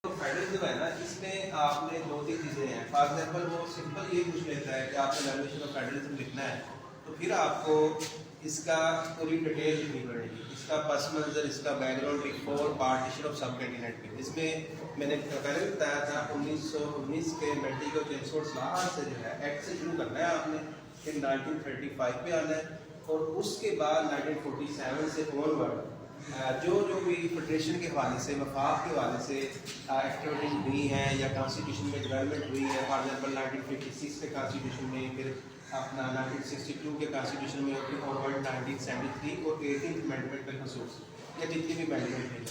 Federalism है ना, इसमें आपने दो तीन चीज़ें हैं। फॉर एग्जाम्पल वो सिंपल ये पूछ लेता है कि आपने लैंग्वेज ऑफ फेडरलिज्म लिखना है, तो फिर आपको इसका पूरी डिटेल लिखनी पड़ेगी, इसका पस मंजर, इसका बैकग्राउंड, बिफोर पार्टीशन ऑफ सब कंटिनेंट में। इसमें मैंने पहले भी बताया था 1919 के मेंटिको चेम्सफोर्ड लॉ से जो है एक्ट से शुरू करना है आपने, फिर 1935 पे आना है और उसके बाद 1947 से ऑनवर्ड जो भी फेडरेशन के हवाले से, वफाक के हवाले से एक्टिविटीज हुई हैं या कॉन्स्टिट्यूशन में डेवलपमेंट हुई है। फॉर एग्जाम्पल 1956 के कॉन्स्टिट्यूशन में, फिर अपना 1962 के कॉन्स्टिट्यूशन में, फिर ऑनवर्ड 1973 और 18th अमेंडमेंट के खसूस या जितनी भी अमेंडमेंट हुई।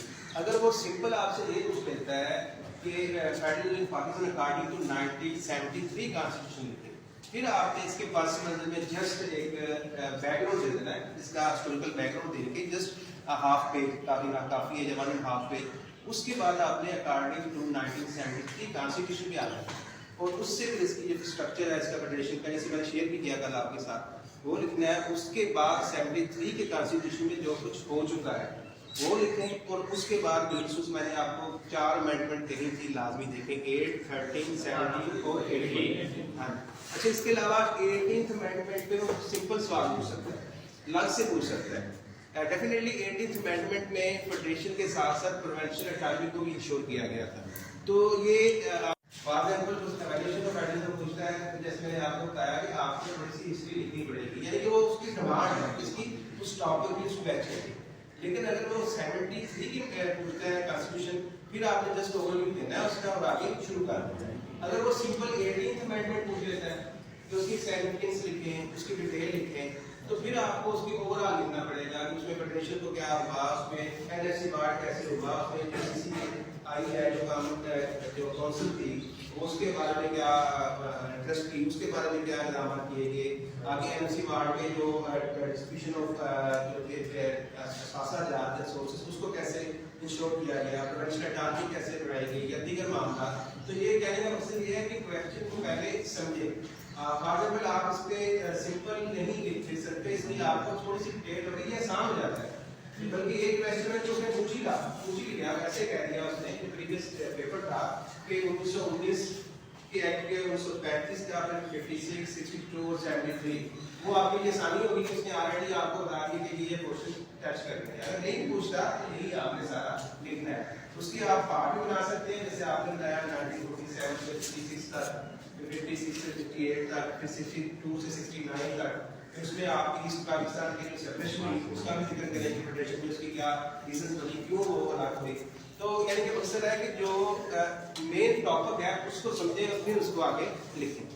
अगर वो सिंपल आपसे ये पूछ लेता है कि federal Pakistan according to 1973 constitution लिखे, फिर आपने इसके पास में जस्ट एक बैकग्राउंड दे देना है, इसका हिस्टोरिकल बैकग्राउंड दे के जस्ट हाफ पेज काफ़ी है, जब हाफ पेज। उसके बाद आपने अकॉर्डिंग टू 1973 कॉन्स्टिट्यूशन भी आ जाए और उससे फिर इसकी जो स्ट्रक्चर है इसका फेडरेशन का, जैसे मैंने शेयर भी किया कल आपके साथ, वो लिखना है। उसके बाद 73 के कॉन्स्टिट्यूशन में जो कुछ हो चुका है वो लिखें और उसके बाद बिलखसूस मैंने आपको 4 अमेंडमेंट कही थी, लाजमी देखें 8, 13, 17 और 18। हाँ, अच्छा, इसके अलावा 18th अमेंडमेंट पे वो सिंपल सवाल पूछ सकता है, लग से पूछ सकता है। डेफिनेटली 18th अमेंडमेंट में फेडरेशन के साथ साथ प्रोविंशियल अटॉनमी को भी इंश्योर किया गया था। तो ये फॉर एग्जांपल कुछ एवैल्यूएशन ऑफ फेडरलिज्म पूछता है, तो जैसे मैंने आपको बताया कि आपको थोड़ी सी हिस्ट्री लिखनी पड़ेगी, यानी कि वो उसकी डिमांड है, इसकी उस टॉपिक की उसको बैच है। लेकिन अगर वो 73 की पूछते हैं कॉन्स्टिट्यूशन, फिर आपने जस्ट ओवरव्यू देना है उसका और आगे शुरू कर देना है। अगर वो सिंपल 18th अमेंडमेंट पूछ लेता है कि उसकी सिग्निफिकेंस लिखें, उसकी डिटेल लिखें, तो फिर आपको उसकी ओवरऑल लिखना पड़ेगा कि उसमें फेडरेशन को क्या हुआ, उसमें एनएससी बार्ड कैसे हुआ, उसमें जीसीसी आई है जो काउंसिल थी, उसके बारे में क्या इंटरेस्ट की, उसके बारे में क्या इक़दाम किए गए, आगे एनएससी बार्ड में जो डिस्ट्रीब्यूशन ऑफ सासाजात रिसोर्सेज उसको कैसे इंश्योर किया गया, प्रोविंशियल अटॉनमी कैसे बढ़ाई गई या दीगर मामला। तो ये कहने का मकसद ये है कि क्वेश्चन को पहले समझे। फॉर एग्जाम्पल आप इस पे सिंपल नहीं लिख सकते, इसलिए आपको थोड़ी सी डिटेल हो गई, आसान हो जाता है। बल्कि एक क्वेश्चन है जो उसने पूछ ही लिया, ऐसे कह दिया उसने कि प्रीवियस पेपर था कि 1919 के एक्ट के 1935 का, 56, 62 और 73, वो आपके लिए आसानी होगी कि उसने ऑलरेडी आपको बता दिया कि ये क्वेश्चन टच करना है। अगर नहीं पूछता तो यही आपने सारा लिखना है। उसकी आप पार्ट भी बना सकते हैं, जैसे आपने बताया 1947 से 56 तक, 56 से 58 तक, फिर 62 से 69 तक। उसमें आप ईस्ट पाकिस्तान की जो सेपरेशन हुई उसका भी जिक्र करें कि फेडरेशन में उसकी क्या रीजन बनी, क्यों वो अलग हुई। तो यानी कि मकसद है कि जो मेन टॉपिक है उसको समझें और फिर उसको आगे लिखें।